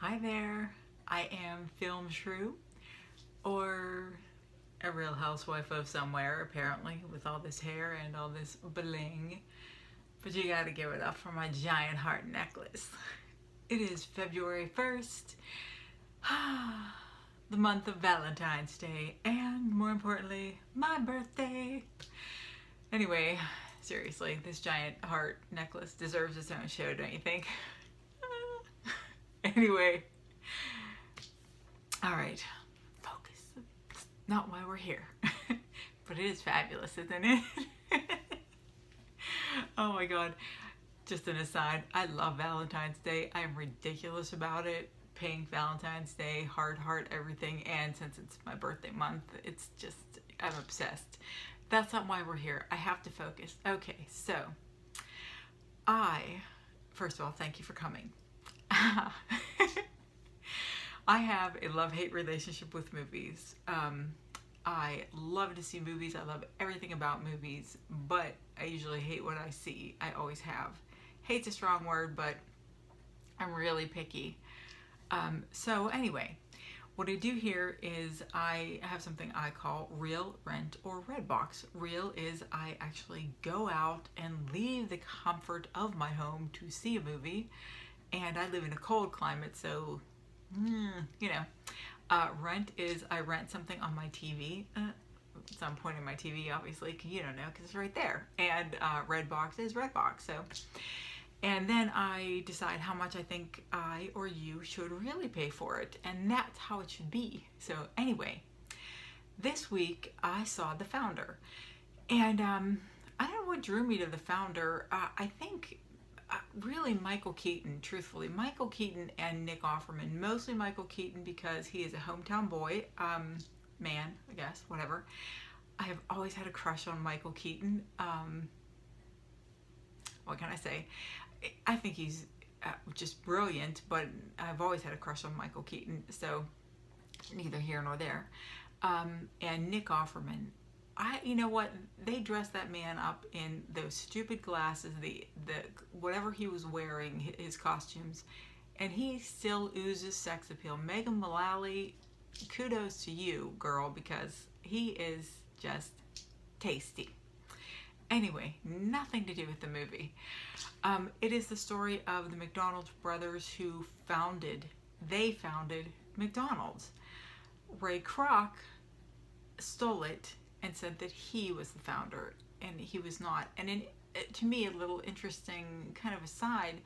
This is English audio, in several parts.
Hi there, I am Film Shrew, or a real housewife of somewhere, apparently, with all this hair and all this bling. But you gotta give it up for my giant heart necklace. It is February 1st, the month of Valentine's Day, and more importantly, my birthday. Anyway, seriously, this giant heart necklace deserves its own show, don't you think? Anyway, all right, focus. It's not why we're here, but it is fabulous, isn't it? Oh my god. Just an aside, I love Valentine's Day. I am ridiculous about it. Pink Valentine's Day, heart, everything. And since it's my birthday month, it's just, I'm obsessed. That's not why we're here. I have to focus. Okay, so first of all, thank you for coming. I have a love-hate relationship with movies. I love to see movies. I love everything about movies, but I usually hate what I see. I always have. Hate's a strong word, but I'm really picky. So anyway, what I do here is I have something I call Real, Rent, or Redbox. Real is I actually go out and leave the comfort of my home to see a movie, and I live in a cold climate, so you know. Rent is I rent something on my TV. So I'm pointing my TV, obviously, because you don't know, because it's right there. And Redbox is Redbox. So, and then I decide how much I think I or you should really pay for it, and that's how it should be. So anyway, this week I saw The Founder, and I don't know what drew me to The Founder. I think really Michael Keaton, truthfully. Michael Keaton and Nick Offerman. Mostly Michael Keaton because he is a hometown boy. Man, I guess, whatever. I have always had a crush on Michael Keaton. What can I say? I think he's just brilliant, but I've always had a crush on Michael Keaton, so neither here nor there. And Nick Offerman. You know what? They dressed that man up in those stupid glasses, the whatever he was wearing, his costumes, and he still oozes sex appeal. Megan Mullally, kudos to you, girl, because he is just tasty. Anyway, nothing to do with the movie. It is the story of the McDonald's brothers who founded McDonald's. Ray Kroc stole it and said that he was the founder, and he was not. And to me, a little interesting kind of aside,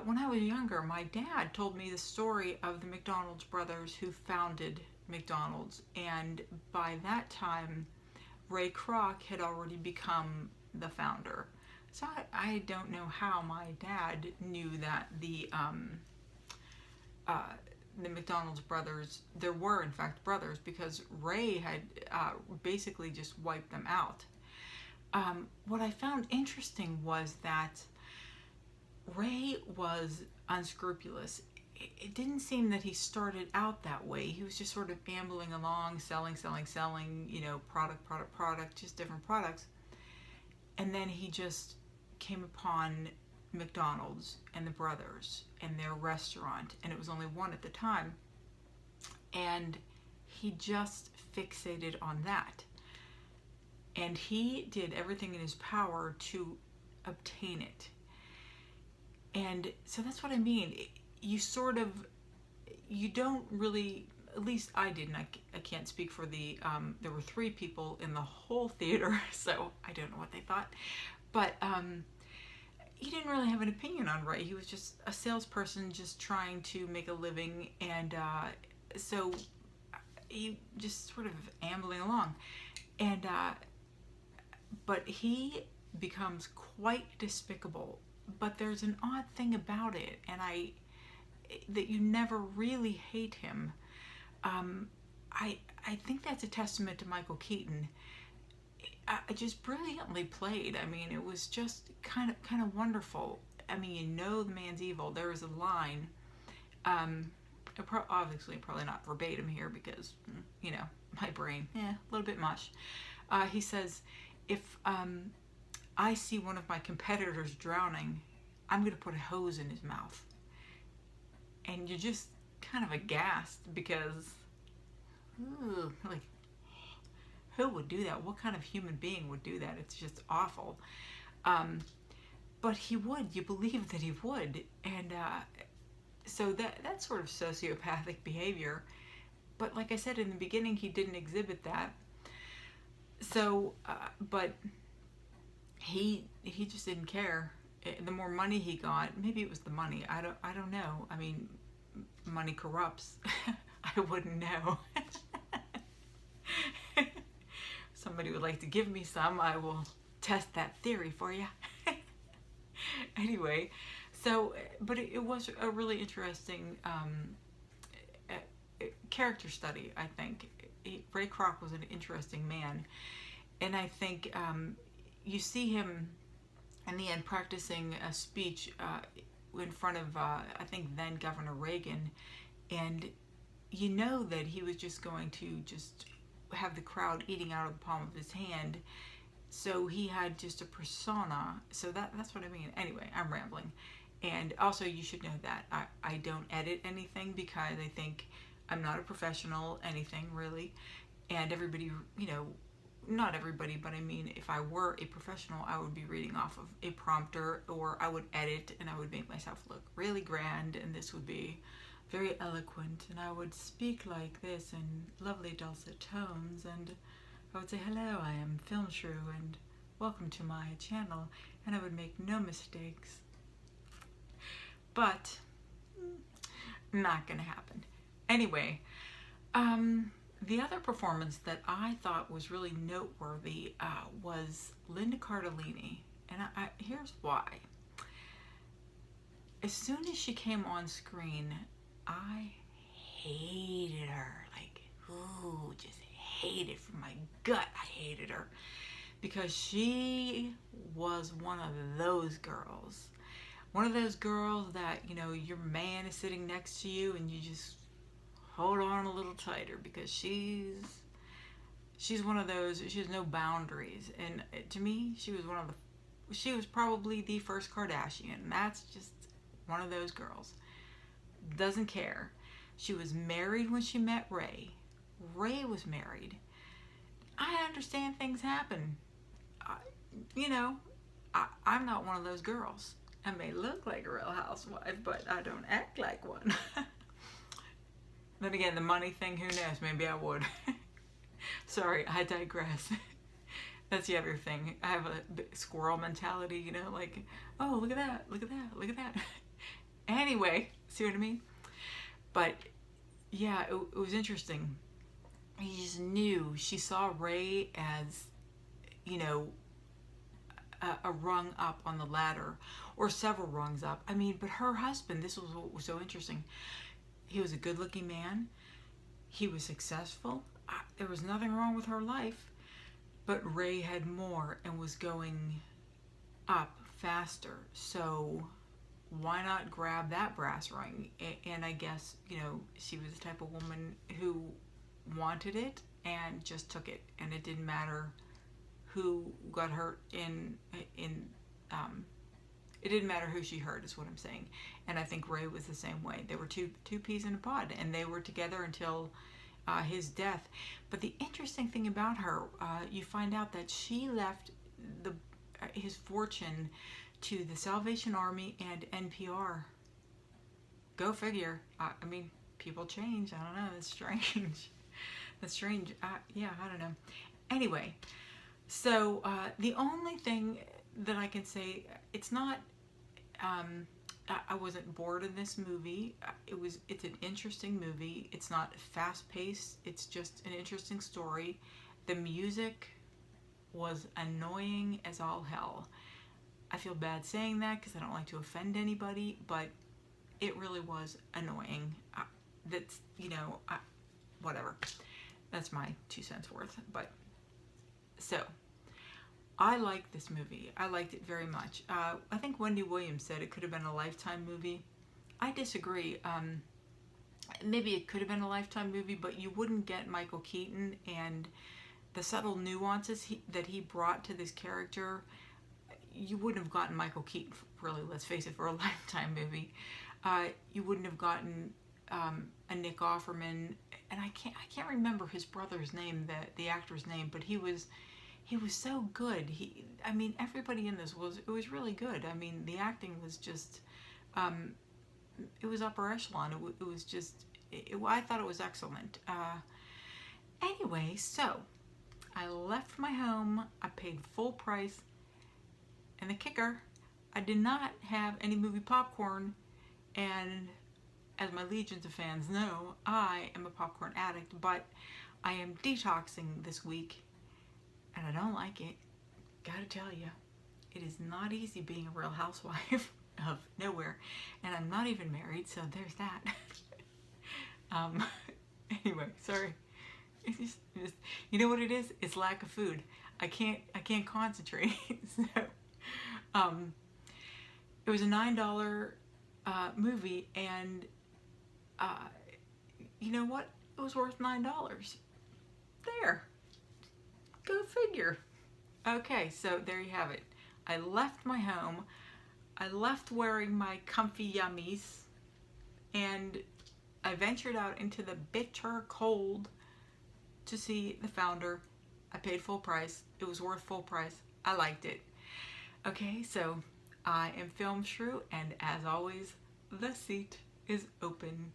when I was younger, my dad told me the story of the McDonald's brothers who founded McDonald's, and by that time, Ray Kroc had already become the founder. So I don't know how my dad knew that the McDonald's brothers, there were in fact brothers, because Ray had basically just wiped them out. What I found interesting was that Ray was unscrupulous. It didn't seem that he started out that way. He was just sort of ambling along, selling, product, just different products. And then he just came upon McDonald's and the brothers and their restaurant, and it was only one at the time, and he just fixated on that, and he did everything in his power to obtain it. And so that's what I mean. You don't really, at least I didn't. I can't speak for there were 3 people in the whole theater, so I don't know what they thought, but he didn't really have an opinion on Ray. He was just a salesperson just trying to make a living, and so he just sort of ambling along. And but he becomes quite despicable. But there's an odd thing about it, and that you never really hate him. I think that's a testament to Michael Keaton. Just brilliantly played. I mean, it was just kind of wonderful. I mean, you know the man's evil. There is a line, obviously probably not verbatim here because, you know, my brain, a little bit mush. He says, if I see one of my competitors drowning, I'm going to put a hose in his mouth. and you're just kind of aghast because, ooh, like, who would do that? What kind of human being would do that? It's just awful. But he would. You believe that he would. And so that's sort of sociopathic behavior. But like I said in the beginning, he didn't exhibit that. So, but he just didn't care. The more money he got, maybe it was the money. I don't know. I mean, money corrupts. I wouldn't know. Somebody would like to give me some, I will test that theory for you. Anyway, so, but it was a really interesting character study, I think. Ray Kroc was an interesting man. And I think you see him in the end practicing a speech in front of, I think, then Governor Reagan. And you know that he was just going to just have the crowd eating out of the palm of his hand. So he had just a persona. So that's what I mean. Anyway, I'm rambling. And also you should know that I don't edit anything because I think I'm not a professional, anything really. And everybody, you know, not everybody, but I mean, if I were a professional, I would be reading off of a prompter, or I would edit and I would make myself look really grand, and this would be very eloquent, and I would speak like this in lovely dulcet tones, and I would say, hello, I am Film Shrew, and welcome to my channel, and I would make no mistakes. But not gonna happen. Anyway, the other performance that I thought was really noteworthy was Linda Cardellini, and here's why. As soon as she came on screen, I hated her, like, ooh, just hated from my gut. I hated her because she was one of those girls. One of those girls that, you know, your man is sitting next to you and you just hold on a little tighter because she's one of those, she has no boundaries. And to me, she was probably the first Kardashian. That's just one of those girls. Doesn't care. She was married when she met Ray. Ray was married. I understand things happen. I'm not one of those girls. I may look like a real housewife, but I don't act like one. Then again, the money thing, who knows? Maybe I would. Sorry, I digress. That's the other thing. I have a squirrel mentality, you know, like, oh, look at that, look at that, look at that. Anyway, see what I mean? But yeah, it was interesting. You just knew she saw Ray as, you know, a rung up on the ladder, or several rungs up. I mean, but her husband, this was what was so interesting. He was a good-looking man. He was successful. There was nothing wrong with her life, but Ray had more and was going up faster. So why not grab that brass ring? And I guess, you know, she was the type of woman who wanted it and just took it, and it didn't matter who got hurt it didn't matter who she hurt, is what I'm saying. And I think Ray was the same way. They were two peas in a pod, and they were together until his death. But the interesting thing about her, you find out that she left his fortune to the Salvation Army and NPR. Go figure. I mean, people change. I don't know. That's strange. That's strange. Yeah, I don't know. Anyway, so the only thing that I can say, it's not, I wasn't bored in this movie. It's an interesting movie. It's not fast-paced. It's just an interesting story. The music was annoying as all hell. I feel bad saying that because I don't like to offend anybody, but it really was annoying. That's, you know, whatever. That's my 2 cents worth. But, so, I liked this movie. I liked it very much. I think Wendy Williams said it could have been a Lifetime movie. I disagree. Maybe it could have been a Lifetime movie, but you wouldn't get Michael Keaton and the subtle nuances that he brought to this character. You wouldn't have gotten Michael Keaton, really, let's face it, for a Lifetime movie. You wouldn't have gotten a Nick Offerman, and I can't remember his brother's name, the actor's name, but he was so good. I mean, everybody in this it was really good. I mean, the acting was just, it was upper echelon. It was just, I thought it was excellent. Anyway, so I left my home. I paid full price, and the kicker, I did not have any movie popcorn, and as my legions of fans know, I am a popcorn addict, but I am detoxing this week, and I don't like it. Gotta tell you, it is not easy being a real housewife of nowhere, and I'm not even married, so there's that. Anyway, sorry. It's just, you know what it is? It's lack of food. I can't concentrate. So, it was a $9 movie, and you know what? It was worth $9. There. Go figure. Okay, so there you have it. I left my home. I left wearing my comfy yummies, and I ventured out into the bitter cold to see The Founder. I paid full price. It was worth full price. I liked it. Okay, so I am Film Shrew, and as always, the seat is open.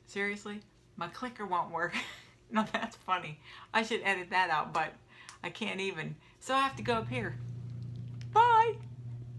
Seriously? My clicker won't work. No, that's funny. I should edit that out, but I can't even. So I have to go up here.